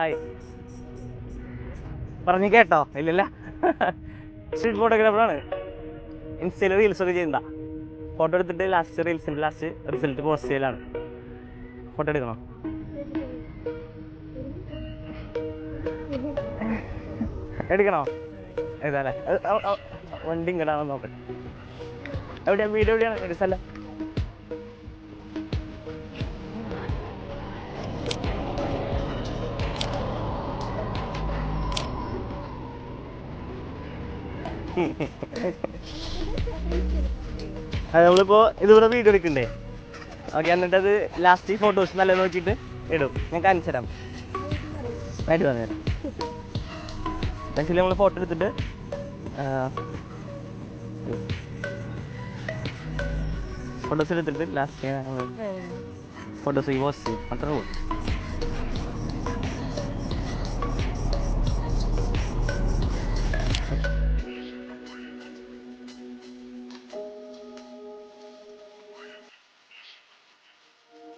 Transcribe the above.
Hi. പറഞ്ഞു കേട്ടോ? ഇല്ലല്ല. സ്ട്രീറ്റ് ഫോട്ടോഗ്രാഫറാണ്. ഇൻസ്റ്റയിൽ റീൽസൊക്കെ ചെയ്യുന്നതാ. ഫോട്ടോ എടുത്തിട്ട് റീൽസിൻ്റെ ലാസ്റ്റ് റിസൾട്ട് പോസ്റ്റ് ചെയ്യലാണ്. ഫോട്ടോ എടുക്കണോ? എടുക്കണോ? ഏതാല്ലേ വണ്ടി ഇങ്ങടാണോ നോക്കട്ടെ. എവിടെയാണ് വീട്? എവിടെയാണ് ഒരു സ്ഥലം? അത് നമ്മളിപ്പോൾ ഇതുപോലെ വീഡിയോ എടുക്കണ്ടേ? ഓക്കെ, എന്നിട്ടത് ലാസ്റ്റ് ഫോട്ടോസ് നല്ല നോക്കിയിട്ട് ഇടും. ഞാൻ കാണിച്ചു തരാം. ആയിട്ട് പറഞ്ഞുതരാം. ആക്ച്വലി നമ്മൾ ഫോട്ടോ എടുത്തിട്ട് ഫോട്ടോസ് എടുത്തിട്ട് ലാസ്റ്റ് ഫോട്ടോസ് പോസ്റ്റ് ചെയ്യും. അത്ര പോകും.